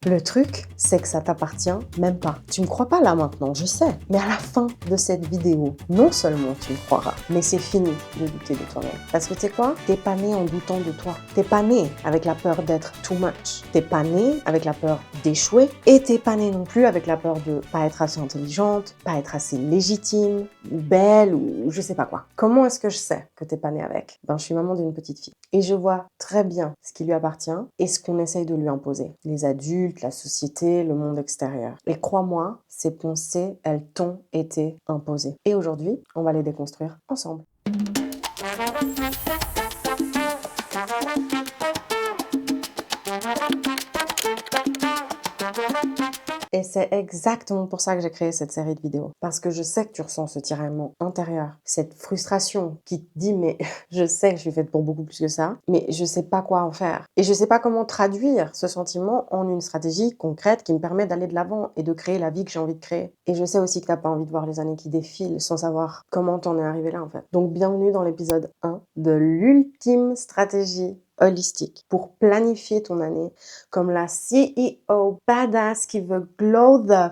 Le truc, c'est que ça t'appartient même pas. Tu me crois pas là maintenant, je sais. Mais à la fin de cette vidéo, non seulement tu me croiras, mais c'est fini de douter de toi-même. Parce que tu sais quoi? T'es pas né en doutant de toi. T'es pas né avec la peur d'être too much. T'es pas né avec la peur d'échouer. Et t'es pas né non plus avec la peur de pas être assez intelligente, pas être assez légitime, ou belle, ou je sais pas quoi. Comment est-ce que je sais que t'es pas né avec? Ben, je suis maman d'une petite fille. Et je vois très bien ce qui lui appartient et ce qu'on essaye de lui imposer. Les adultes, la société, le monde extérieur. Et crois-moi, ces pensées, elles t'ont été imposées. Et aujourd'hui, on va les déconstruire ensemble. Et c'est exactement pour ça que j'ai créé cette série de vidéos. Parce que je sais que tu ressens ce tiraillement intérieur, cette frustration qui te dit mais je sais que je suis faite pour beaucoup plus que ça, mais je sais pas quoi en faire. Et je sais pas comment traduire ce sentiment en une stratégie concrète qui me permet d'aller de l'avant et de créer la vie que j'ai envie de créer. Et je sais aussi que t'as pas envie de voir les années qui défilent sans savoir comment t'en es arrivé là en fait. Donc bienvenue dans l'épisode 1 de l'ultime stratégie holistique pour planifier ton année comme la CEO badass qui veut glow the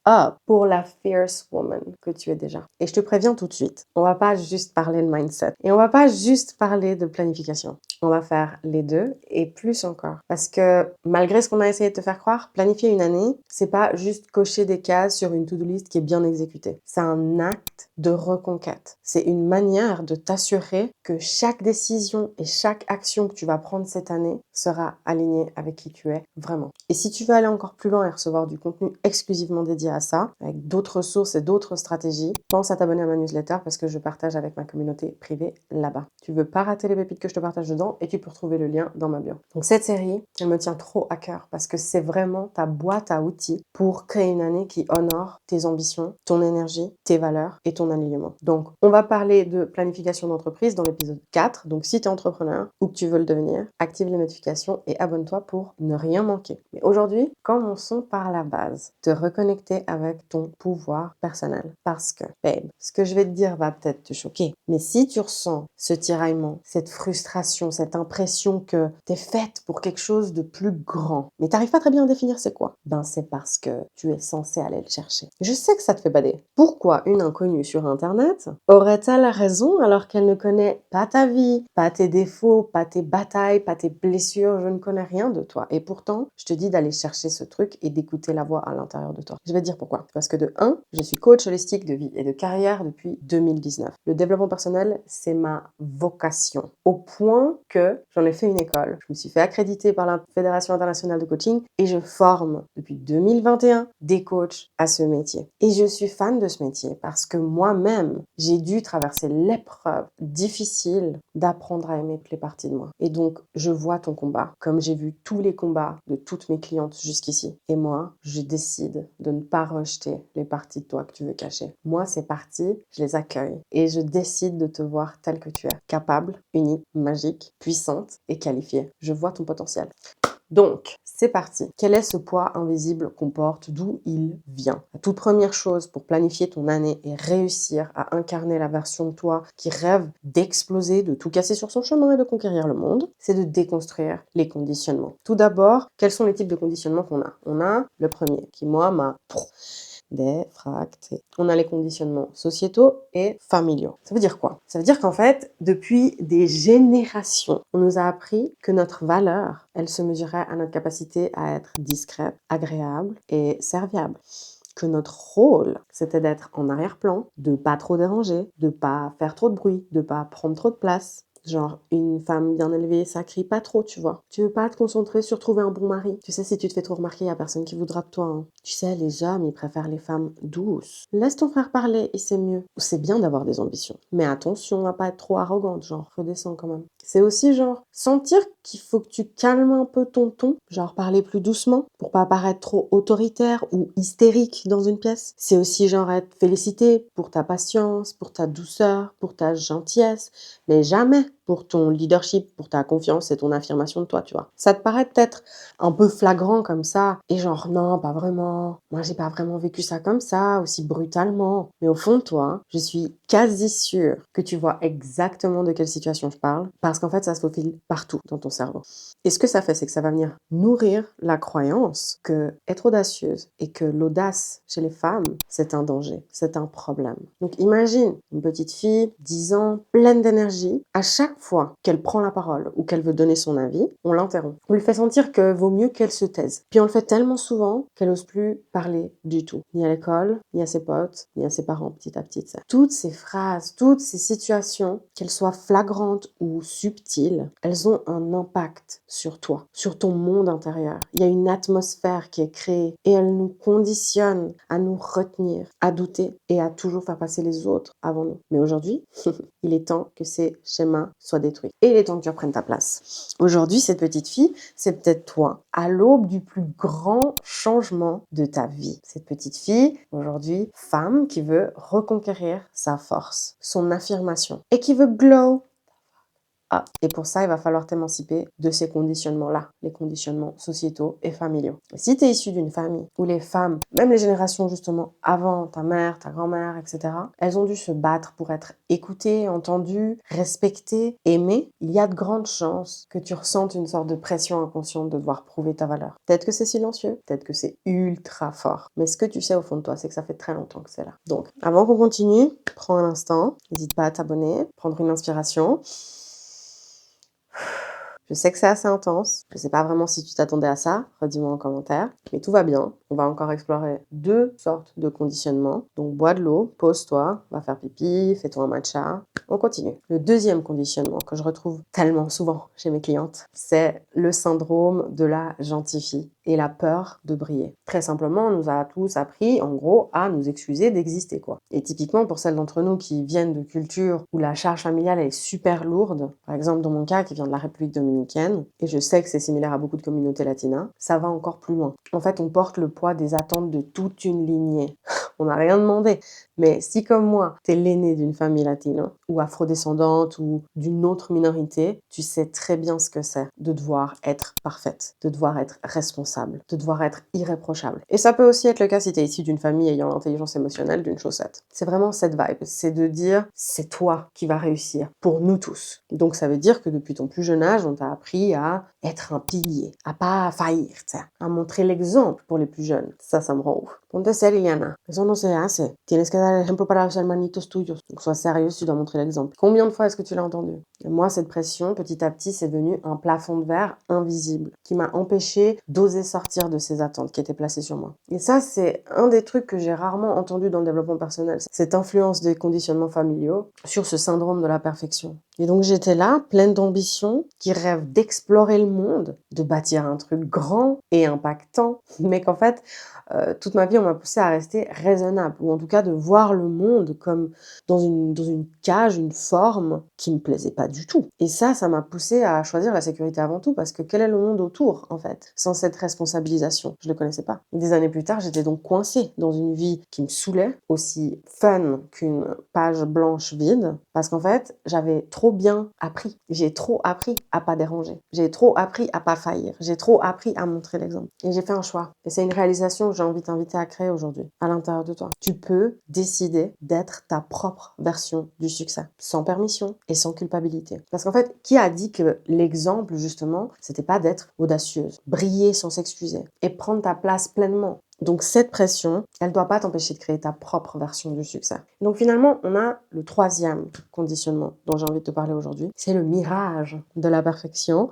up pour la fierce woman que tu es déjà. Et je te préviens tout de suite, on va pas juste parler de mindset et on va pas juste parler de planification. On va faire les deux et plus encore. Parce que malgré ce qu'on a essayé de te faire croire, planifier une année, c'est pas juste cocher des cases sur une to-do list qui est bien exécutée. C'est un acte de reconquête. C'est une manière de t'assurer que chaque décision et chaque action que tu vas prendre cette année sera alignée avec qui tu es vraiment. Et si tu veux aller encore plus loin et recevoir du contenu exclusivement dédié à ça, avec d'autres ressources et d'autres stratégies, pense à t'abonner à ma newsletter parce que je partage avec ma communauté privée là-bas. Tu veux pas rater les pépites que je te partage dedans et tu peux retrouver le lien dans ma bio. Donc cette série, elle me tient trop à cœur parce que c'est vraiment ta boîte à outils pour créer une année qui honore tes ambitions, ton énergie, tes valeurs et ton alignement. Donc on va parler de planification d'entreprise dans l'épisode 4. Donc si tu es entrepreneur ou que tu veux le devenir, active les notifications et abonne-toi pour ne rien manquer. Mais aujourd'hui, commençons par la base, te reconnecter avec ton pouvoir personnel. Parce que, babe, ce que je vais te dire va peut-être te choquer, mais si tu ressens ce tiraillement, cette frustration, cette impression que t'es faite pour quelque chose de plus grand, mais t'arrives pas très bien à définir c'est quoi, ben c'est parce que tu es censé aller le chercher. Je sais que ça te fait bader. Pourquoi une inconnue sur Internet aurait-elle raison alors qu'elle ne connaît pas ta vie, pas tes défauts, pas tes batailles, pas tes blessures, je ne connais rien de toi. Et pourtant, je te dis d'aller chercher ce truc et d'écouter la voix à l'intérieur de toi. Je vais te dire pourquoi. Parce que de 1, je suis coach holistique de vie et de carrière depuis 2019. Le développement personnel, c'est ma vocation. Au point que j'en ai fait une école. Je me suis fait accréditer par la Fédération internationale de coaching et je forme depuis 2021 des coachs à ce métier. Et je suis fan de ce métier parce que moi-même, j'ai dû traverser l'épreuve difficile d'apprendre à aimer toutes les parties de moi. Et donc, je vois ton combat, comme j'ai vu tous les combats de toutes mes clientes jusqu'ici. Et moi, je décide de ne pas rejeter les parties de toi que tu veux cacher. Moi, ces parties, je les accueille et je décide de te voir telle que tu es, capable, unique, magique, puissante et qualifiée. Je vois ton potentiel. Donc, c'est parti. Quel est ce poids invisible qu'on porte? D'où il vient? La toute première chose pour planifier ton année et réussir à incarner la version de toi qui rêve d'exploser, de tout casser sur son chemin et de conquérir le monde, c'est de déconstruire les conditionnements. Tout d'abord, quels sont les types de conditionnements qu'on a? On a le premier qui, moi, m'a défracté. On a les conditionnements sociétaux et familiaux. Ça veut dire quoi? Ça veut dire qu'en fait, depuis des générations, on nous a appris que notre valeur, elle se mesurait à notre capacité à être discrète, agréable et serviable. Que notre rôle, c'était d'être en arrière-plan, de pas trop déranger, de pas faire trop de bruit, de pas prendre trop de place. Genre, une femme bien élevée, ça crie pas trop, tu vois. Tu veux pas te concentrer sur trouver un bon mari. Tu sais, si tu te fais trop remarquer, y a personne qui voudra de toi. Hein. Tu sais, les hommes, ils préfèrent les femmes douces. Laisse ton frère parler et c'est mieux. C'est bien d'avoir des ambitions. Mais attention à pas être trop arrogante, genre, redescends quand même. C'est aussi genre, sentir qu'il faut que tu calmes un peu ton ton, genre parler plus doucement pour pas paraître trop autoritaire ou hystérique dans une pièce. C'est aussi genre être félicité pour ta patience, pour ta douceur, pour ta gentillesse, mais jamais pour ton leadership, pour ta confiance et ton affirmation de toi, tu vois. Ça te paraît peut-être un peu flagrant comme ça, et genre non, pas vraiment. Moi, j'ai pas vraiment vécu ça comme ça, aussi brutalement. Mais au fond de toi, je suis quasi sûre que tu vois exactement de quelle situation je parle, parce qu'en fait, ça se faufile partout dans ton cerveau. Et ce que ça fait, c'est que ça va venir nourrir la croyance que être audacieuse et que l'audace chez les femmes, c'est un danger, c'est un problème. Donc imagine une petite fille, 10 ans, pleine d'énergie. À chaque fois qu'elle prend la parole ou qu'elle veut donner son avis, on l'interrompt. On lui fait sentir que vaut mieux qu'elle se taise. Puis on le fait tellement souvent qu'elle n'ose plus parler du tout. Ni à l'école, ni à ses potes, ni à ses parents, petit à petit. Ça. Toutes ces phrases, toutes ces situations, qu'elles soient flagrantes ou subtiles, elles ont un impact sur toi, sur ton monde intérieur. Il y a une atmosphère qui est créée et elle nous conditionne à nous retenir, à douter et à toujours faire passer les autres avant nous. Mais aujourd'hui, il est temps que ces schémas soient détruits. Et il est temps que tu reprennes ta place. Aujourd'hui, cette petite fille, c'est peut-être toi, à l'aube du plus grand changement de ta vie. Cette petite fille, aujourd'hui, femme qui veut reconquérir sa force, son affirmation et qui veut glow. Ah, et pour ça, il va falloir t'émanciper de ces conditionnements-là, les conditionnements sociétaux et familiaux. Et si tu es issu d'une famille où les femmes, même les générations justement avant, ta mère, ta grand-mère, etc., elles ont dû se battre pour être écoutées, entendues, respectées, aimées, il y a de grandes chances que tu ressentes une sorte de pression inconsciente de devoir prouver ta valeur. Peut-être que c'est silencieux, peut-être que c'est ultra fort, mais ce que tu sais au fond de toi, c'est que ça fait très longtemps que c'est là. Donc, avant qu'on continue, prends un instant, n'hésite pas à t'abonner, prendre une inspiration. Je sais que c'est assez intense, je ne sais pas vraiment si tu t'attendais à ça, redis-moi en commentaire, mais tout va bien. On va encore explorer 2 sortes de conditionnement. Donc bois de l'eau, pose-toi, va faire pipi, fais-toi un matcha. On continue. Le deuxième conditionnement que je retrouve tellement souvent chez mes clientes, c'est le syndrome de la gentille fille et la peur de briller. Très simplement, on nous a tous appris, en gros, à nous excuser d'exister, quoi. Et typiquement, pour celles d'entre nous qui viennent de cultures où la charge familiale est super lourde, par exemple dans mon cas qui vient de la République dominicaine, et je sais que c'est similaire à beaucoup de communautés latinas, ça va encore plus loin. En fait, on porte le poids des attentes de toute une lignée. On n'a rien demandé. Mais si comme moi, t'es l'aîné d'une famille latine ou afrodescendante ou d'une autre minorité, tu sais très bien ce que c'est de devoir être parfaite, de devoir être responsable, de devoir être irréprochable. Et ça peut aussi être le cas si t'es issu d'une famille ayant l'intelligence émotionnelle d'une chaussette. C'est vraiment cette vibe, c'est de dire c'est toi qui vas réussir pour nous tous. Donc ça veut dire que depuis ton plus jeune âge, on t'a appris à être un pilier, à pas faillir, à montrer l'exemple pour les plus jeunes. Ça me rend ouf. Ponte seria, Yana. Eso no se hace. Tienes que dar el ejemplo para los hermanitos tuyos. Donc sois sérieux, tu dois montrer l'exemple. Combien de fois est-ce que tu l'as entendu? Et moi, cette pression, petit à petit, c'est devenu un plafond de verre invisible qui m'a empêché d'oser sortir de ces attentes qui étaient placées sur moi. Et ça, c'est un des trucs que j'ai rarement entendu dans le développement personnel. Cette influence des conditionnements familiaux sur ce syndrome de la perfection. Et donc j'étais là, pleine d'ambition, qui rêve d'explorer le monde, de bâtir un truc grand et impactant, mais qu'en fait, toute ma vie, on m'a poussée à rester raisonnable, ou en tout cas de voir le monde comme dans une cage, une forme qui me plaisait pas du tout. Et ça m'a poussée à choisir la sécurité avant tout, parce que quel est le monde autour, en fait, sans cette responsabilisation? Je le connaissais pas. Et des années plus tard, j'étais donc coincée dans une vie qui me saoulait, aussi fun qu'une page blanche vide, parce qu'en fait, j'avais trop bien appris. J'ai trop appris à pas déranger. J'ai trop appris à pas faillir. J'ai trop appris à montrer l'exemple. Et j'ai fait un choix. Et c'est une réalisation que j'ai envie de t'inviter à créer aujourd'hui, à l'intérieur de toi. Tu peux décider d'être ta propre version du succès, sans permission et sans culpabilité. Parce qu'en fait, qui a dit que l'exemple, justement, c'était pas d'être audacieuse, briller sans s'excuser et prendre ta place pleinement? Donc cette pression, elle ne doit pas t'empêcher de créer ta propre version du succès. Donc finalement, on a le troisième conditionnement dont j'ai envie de te parler aujourd'hui. C'est le mirage de la perfection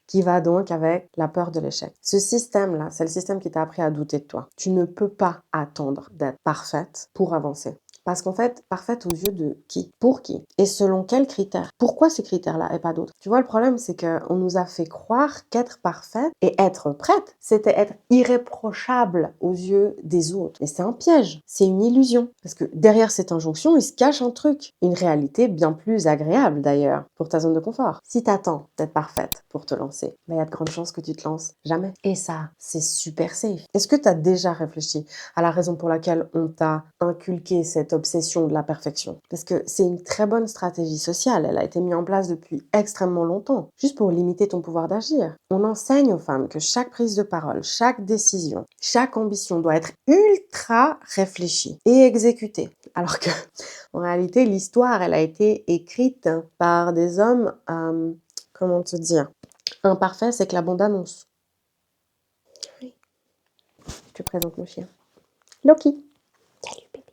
qui va donc avec la peur de l'échec. Ce système-là, c'est le système qui t'a appris à douter de toi. Tu ne peux pas attendre d'être parfaite pour avancer. Parce qu'en fait, parfaite aux yeux de qui? Pour qui? Et selon quels critères? Pourquoi ces critères-là et pas d'autres? Tu vois, le problème, c'est qu'on nous a fait croire qu'être parfaite et être prête, c'était être irréprochable aux yeux des autres. Et c'est un piège, c'est une illusion. Parce que derrière cette injonction, il se cache un truc. Une réalité bien plus agréable d'ailleurs, pour ta zone de confort. Si t'attends d'être parfaite pour te lancer, il y a de grandes chances que tu te lances jamais. Et ça, c'est super safe. Est-ce que tu as déjà réfléchi à la raison pour laquelle on t'a inculqué cette cette obsession de la perfection. Parce que c'est une très bonne stratégie sociale. Elle a été mise en place depuis extrêmement longtemps, juste pour limiter ton pouvoir d'agir. On enseigne aux femmes que chaque prise de parole, chaque décision, chaque ambition doit être ultra réfléchie et exécutée. Alors que, en réalité, l'histoire, elle a été écrite par des hommes, comment te dire, imparfaits, c'est que la bande annonce. Oui. Je te présente mon chien. Loki. Salut bébé.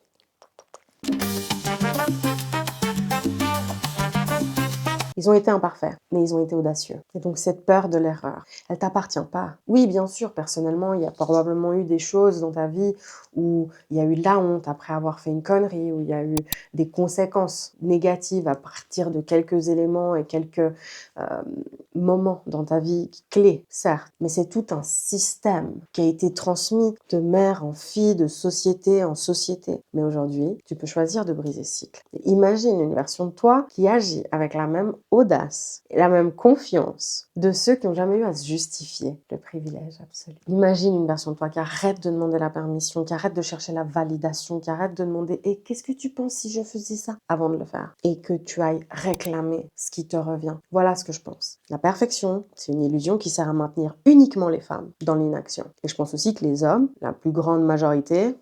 Ils ont été imparfaits, mais ils ont été audacieux. Et donc cette peur de l'erreur, elle t'appartient pas. Oui, bien sûr, personnellement, il y a probablement eu des choses dans ta vie où il y a eu de la honte après avoir fait une connerie, où il y a eu des conséquences négatives à partir de quelques éléments et quelques moments dans ta vie clés, certes. Mais c'est tout un système qui a été transmis de mère en fille, de société en société. Mais aujourd'hui, tu peux choisir de briser ce cycle. Et imagine une version de toi qui agit avec la même audace et la même confiance de ceux qui n'ont jamais eu à se justifier le privilège absolu. Imagine une version de toi qui arrête de demander la permission, qui arrête de chercher la validation, qui arrête de demander « Et qu'est-ce que tu penses si je faisais ça ?» avant de le faire. Et que tu ailles réclamer ce qui te revient. Voilà ce que je pense. La perfection, c'est une illusion qui sert à maintenir uniquement les femmes dans l'inaction. Et je pense aussi que les hommes, la plus grande majorité,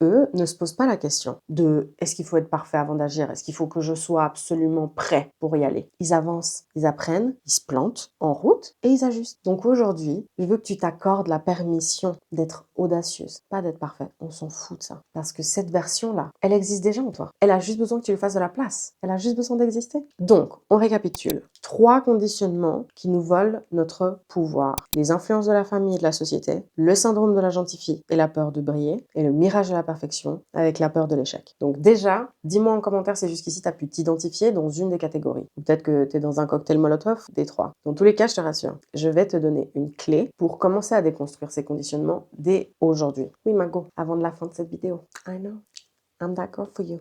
eux ne se posent pas la question de est-ce qu'il faut être parfait avant d'agir, est-ce qu'il faut que je sois absolument prêt pour y aller. Ils avancent, ils apprennent, ils se plantent en route et ils ajustent. Donc aujourd'hui, je veux que tu t'accordes la permission d'être audacieuse, pas d'être parfaite. On s'en fout de ça. Parce que cette version-là, elle existe déjà en toi. Elle a juste besoin que tu lui fasses de la place. Elle a juste besoin d'exister. Donc, on récapitule. 3 conditionnements qui nous volent notre pouvoir. Les influences de la famille et de la société, le syndrome de la gentille fille et la peur de briller, et le mirage de la perfection avec la peur de l'échec. Donc déjà, dis-moi en commentaire si jusqu'ici tu as pu t'identifier dans une des catégories. Ou peut-être que tu es dans un cocktail Molotov des 3. Dans tous les cas, je te rassure, je vais te donner une clé pour commencer à déconstruire ces conditionnements dès aujourd'hui. Oui, Margot, avant de la fin de cette vidéo. I know, I'm that girl for you.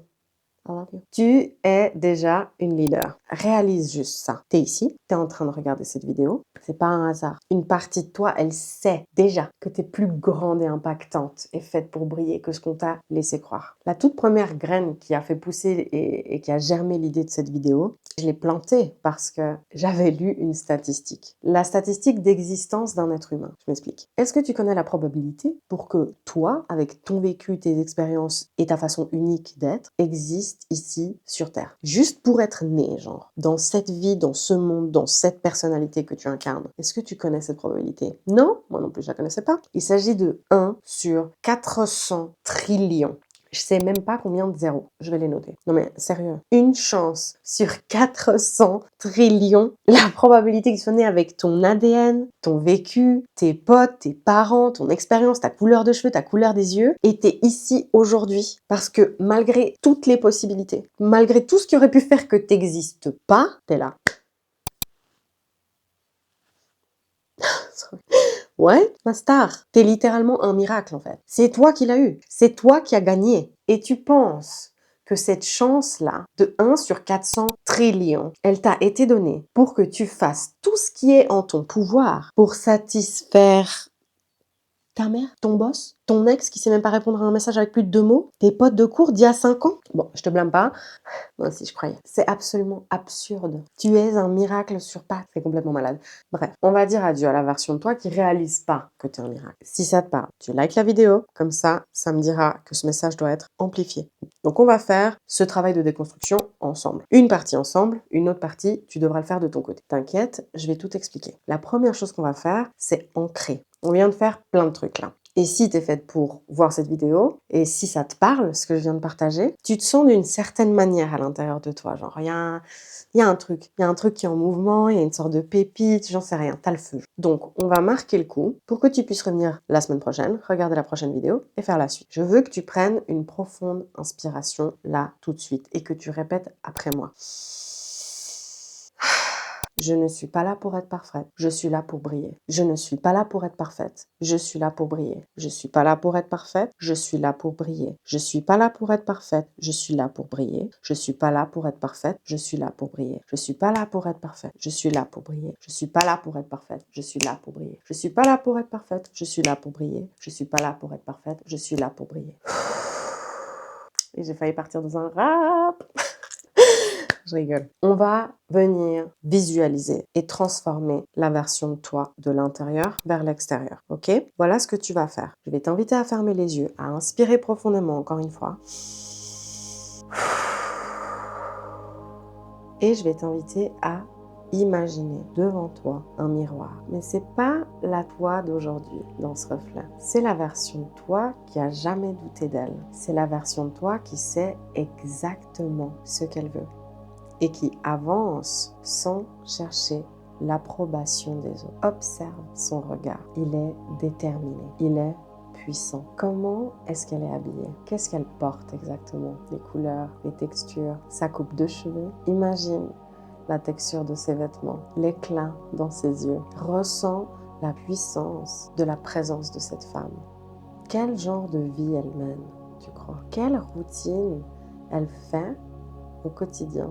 I love you. Tu es déjà une leader. Réalise juste ça. Tu es ici, tu es en train de regarder cette vidéo. C'est pas un hasard. Une partie de toi, elle sait déjà que tu es plus grande et impactante et faite pour briller que ce qu'on t'a laissé croire. La toute première graine qui a fait pousser et qui a germé l'idée de cette vidéo, je l'ai plantée parce que j'avais lu une statistique. La statistique d'existence d'un être humain. Je m'explique. Est-ce que tu connais la probabilité pour que toi, avec ton vécu, tes expériences et ta façon unique d'être, existe ici sur Terre? Juste pour être né, genre, dans cette vie, dans ce monde, dans cette personnalité que tu incarnes. Est-ce que tu connais cette probabilité? Non, moi non plus, je la connaissais pas. Il s'agit de 1 sur 400 trillions. Je sais même pas combien de zéros. Je vais les noter. Non mais sérieux. Une chance sur 400 trillions. La probabilité que tu sois né avec ton ADN, ton vécu, tes potes, tes parents, ton expérience, ta couleur de cheveux, ta couleur des yeux, et t'es ici aujourd'hui. Parce que malgré toutes les possibilités, malgré tout ce qui aurait pu faire que t'existes pas, t'es là. Ouais, ma star, t'es littéralement un miracle en fait. C'est toi qui l'as eu, c'est toi qui as gagné. Et tu penses que cette chance-là, de 1 sur 400 trillions, elle t'a été donnée pour que tu fasses tout ce qui est en ton pouvoir pour satisfaire ta mère, ton boss, ton ex qui sait même pas répondre à un message avec plus de 2 mots, tes potes de cours d'il y a 5 ans. Bon, je te blâme pas. Moi aussi, je croyais. C'est absolument absurde. Tu es un miracle sur pattes. C'est complètement malade. Bref, on va dire adieu à la version de toi qui réalise pas que tu es un miracle. Si ça te parle, tu likes la vidéo. Comme ça me dira que ce message doit être amplifié. Donc, on va faire ce travail de déconstruction ensemble. Une partie ensemble, une autre partie, tu devras le faire de ton côté. T'inquiète, je vais tout expliquer. La première chose qu'on va faire, c'est ancrer. On vient de faire plein de trucs là. Et si tu es faite pour voir cette vidéo, et si ça te parle, ce que je viens de partager, tu te sens d'une certaine manière à l'intérieur de toi. Genre, il y a un truc qui est en mouvement, il y a une sorte de pépite, j'en sais rien, t'as le feu. Donc, on va marquer le coup pour que tu puisses revenir la semaine prochaine, regarder la prochaine vidéo et faire la suite. Je veux que tu prennes une profonde inspiration là, tout de suite, et que tu répètes après moi. Je ne suis pas là pour être parfaite. Je suis là pour briller. Je ne suis pas là pour être parfaite. Je suis là pour briller. Je suis pas là pour être parfaite. Je suis là pour briller. Je suis pas là pour être parfaite. Je suis là pour briller. Je suis pas là pour être parfaite. Je suis là pour briller. Je suis pas là pour être parfaite. Je suis là pour briller. Je suis pas là pour être parfaite. Je suis là pour briller. Je suis pas là pour être parfaite. Je suis là pour briller. Je suis pas là pour être parfaite. Je suis là pour briller. Et j'ai failli partir dans un rap. Je rigole. On va venir visualiser et transformer la version de toi de l'intérieur vers l'extérieur, ok? Voilà ce que tu vas faire. Je vais t'inviter à fermer les yeux, à inspirer profondément encore une fois. Et je vais t'inviter à imaginer devant toi un miroir. Mais c'est pas la toi d'aujourd'hui dans ce reflet. C'est la version de toi qui a jamais douté d'elle. C'est la version de toi qui sait exactement ce qu'elle veut et qui avance sans chercher l'approbation des autres. Observe son regard. Il est déterminé. Il est puissant. Comment est-ce qu'elle est habillée? Qu'est-ce qu'elle porte exactement? Les couleurs, les textures, sa coupe de cheveux. Imagine la texture de ses vêtements, l'éclat dans ses yeux. Ressens la puissance de la présence de cette femme. Quel genre de vie elle mène, tu crois? Quelle routine elle fait au quotidien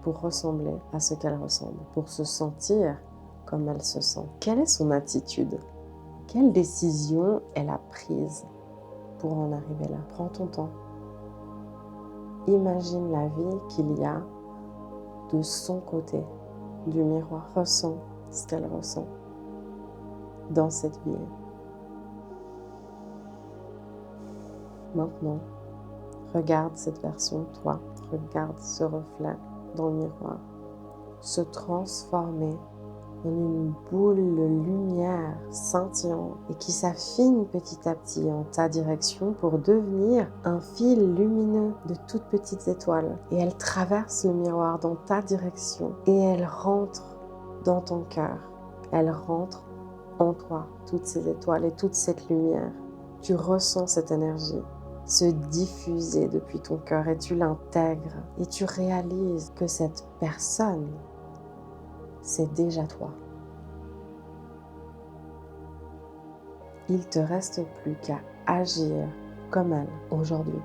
pour ressembler à ce qu'elle ressemble, pour se sentir comme elle se sent? Quelle est son attitude? Quelle décision elle a prise pour en arriver là? Prends ton temps. Imagine la vie qu'il y a de son côté du miroir. Ressens ce qu'elle ressent dans cette vie. Maintenant, regarde cette version de toi. Regarde ce reflet dans le miroir se transformer en une boule de lumière scintillante et qui s'affine petit à petit en ta direction pour devenir un fil lumineux de toutes petites étoiles. Et elle traverse le miroir dans ta direction et elle rentre dans ton cœur. Elle rentre en toi, toutes ces étoiles et toute cette lumière. Tu ressens cette énergie se diffuser depuis ton cœur et tu l'intègres et tu réalises que cette personne, c'est déjà toi. Il te reste plus qu'à agir comme elle aujourd'hui.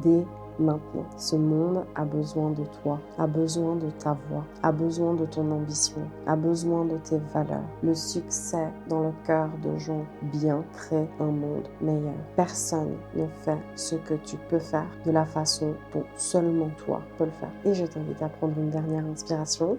Dès maintenant, ce monde a besoin de toi, a besoin de ta voix, a besoin de ton ambition, a besoin de tes valeurs. Le succès dans le cœur de gens bien crée un monde meilleur. Personne ne fait ce que tu peux faire de la façon dont seulement toi peux le faire. Et je t'invite à prendre une dernière inspiration.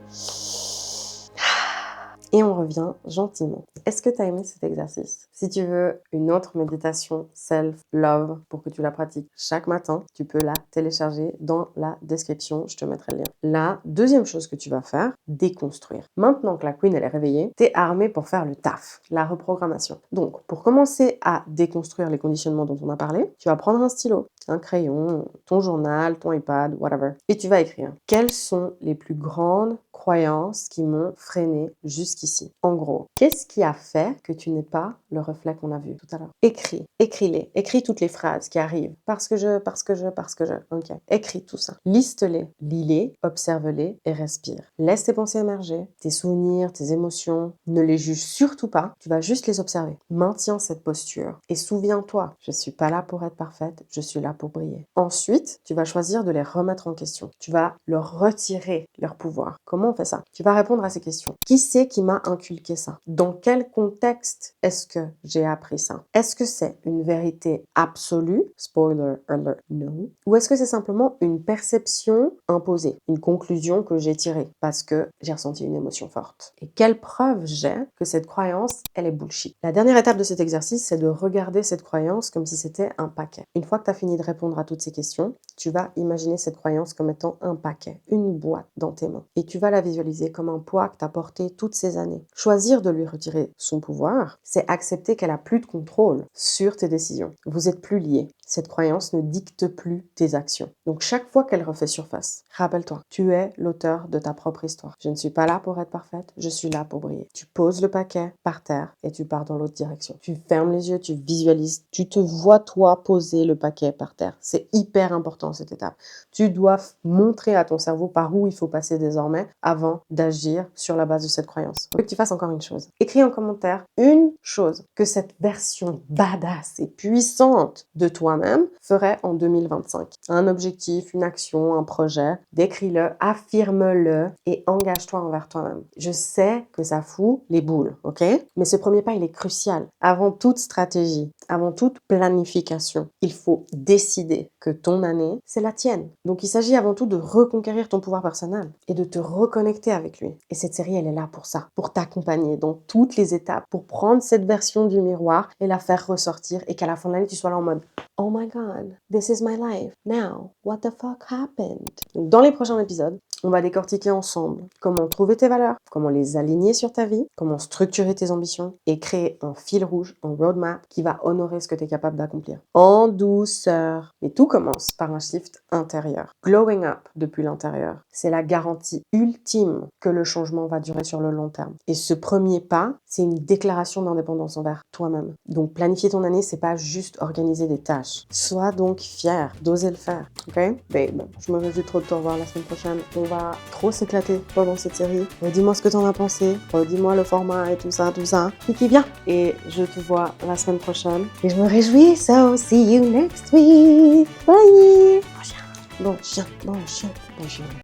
Et on revient gentiment. Est-ce que tu as aimé cet exercice? Si tu veux une autre méditation self-love pour que tu la pratiques chaque matin, tu peux la télécharger dans la description. Je te mettrai le lien. La deuxième chose que tu vas faire, déconstruire. Maintenant que la queen elle est réveillée, tu es armé pour faire le taf, la reprogrammation. Donc, pour commencer à déconstruire les conditionnements dont on a parlé, tu vas prendre un stylo, un crayon, ton journal, ton iPad, whatever. Et tu vas écrire quelles sont les plus grandes croyances qui m'ont freiné jusqu'ici. En gros, qu'est-ce qui a fait que tu n'es pas le reflet qu'on a vu tout à l'heure? Écris-les. Écris toutes les phrases qui arrivent. Parce que je. Ok. Écris tout ça. Liste-les, lis-les, observe-les et respire. Laisse tes pensées émerger, tes souvenirs, tes émotions. Ne les juge surtout pas. Tu vas juste les observer. Maintiens cette posture et souviens-toi, je suis pas là pour être parfaite, je suis là pour briller. Ensuite, tu vas choisir de les remettre en question. Tu vas leur retirer leur pouvoir. Comment on fait ça? Tu vas répondre à ces questions. Qui c'est qui m'a inculqué ça? Dans quel contexte est-ce que j'ai appris ça? Est-ce que c'est une vérité absolue? Spoiler alert, no. Ou est-ce que c'est simplement une perception imposée, une conclusion que j'ai tirée parce que j'ai ressenti une émotion forte? Et quelle preuve j'ai que cette croyance, elle est bullshit? La dernière étape de cet exercice, c'est de regarder cette croyance comme si c'était un paquet. Une fois que tu as fini de répondre à toutes ces questions, tu vas imaginer cette croyance comme étant un paquet, une boîte dans tes mains. Et tu vas la visualiser comme un poids que tu as porté toutes ces années. Choisir de lui retirer son pouvoir, c'est accepter qu'elle a plus de contrôle sur tes décisions. Vous êtes plus liés. Cette croyance ne dicte plus tes actions. Donc chaque fois qu'elle refait surface, rappelle-toi, tu es l'auteur de ta propre histoire. Je ne suis pas là pour être parfaite, je suis là pour briller. Tu poses le paquet par terre et tu pars dans l'autre direction. Tu fermes les yeux, tu visualises, tu te vois toi poser le paquet par terre. C'est hyper important cette étape. Tu dois montrer à ton cerveau par où il faut passer désormais avant d'agir sur la base de cette croyance. Je veux que tu fasses encore une chose. Écris en commentaire une chose que cette version badass et puissante de toi-même ferait en 2025. Un objectif, une action, un projet. Décris-le, affirme-le et engage-toi envers toi-même. Je sais que ça fout les boules, ok? Mais ce premier pas, il est crucial. Avant toute stratégie, avant toute planification, il faut décider que ton année, c'est la tienne. Donc il s'agit avant tout de reconquérir ton pouvoir personnel et de te reconnecter avec lui. Et cette série, elle est là pour ça, pour t'accompagner dans toutes les étapes, pour prendre cette version du miroir et la faire ressortir et qu'à la fin de l'année, tu sois là en mode Oh my God, this is my life. Now, what the fuck happened? Donc, dans les prochains épisodes, on va décortiquer ensemble comment trouver tes valeurs, comment les aligner sur ta vie, comment structurer tes ambitions et créer un fil rouge, un roadmap qui va honorer ce que tu es capable d'accomplir. En douceur. Mais tout commence par un shift intérieur. Glowing up depuis l'intérieur, c'est la garantie ultime que le changement va durer sur le long terme. Et ce premier pas, c'est une déclaration d'indépendance envers toi-même. Donc planifier ton année, c'est pas juste organiser des tâches. Sois donc fier d'oser le faire, ok? Babe, je me réjouis trop de te revoir la semaine prochaine. On va trop s'éclater pendant cette série. Redis-moi ce que t'en as pensé. Redis-moi le format et tout ça. Kiki, viens! Et je te vois la semaine prochaine. Et je me réjouis. So, see you next week. Bye! Bon chien.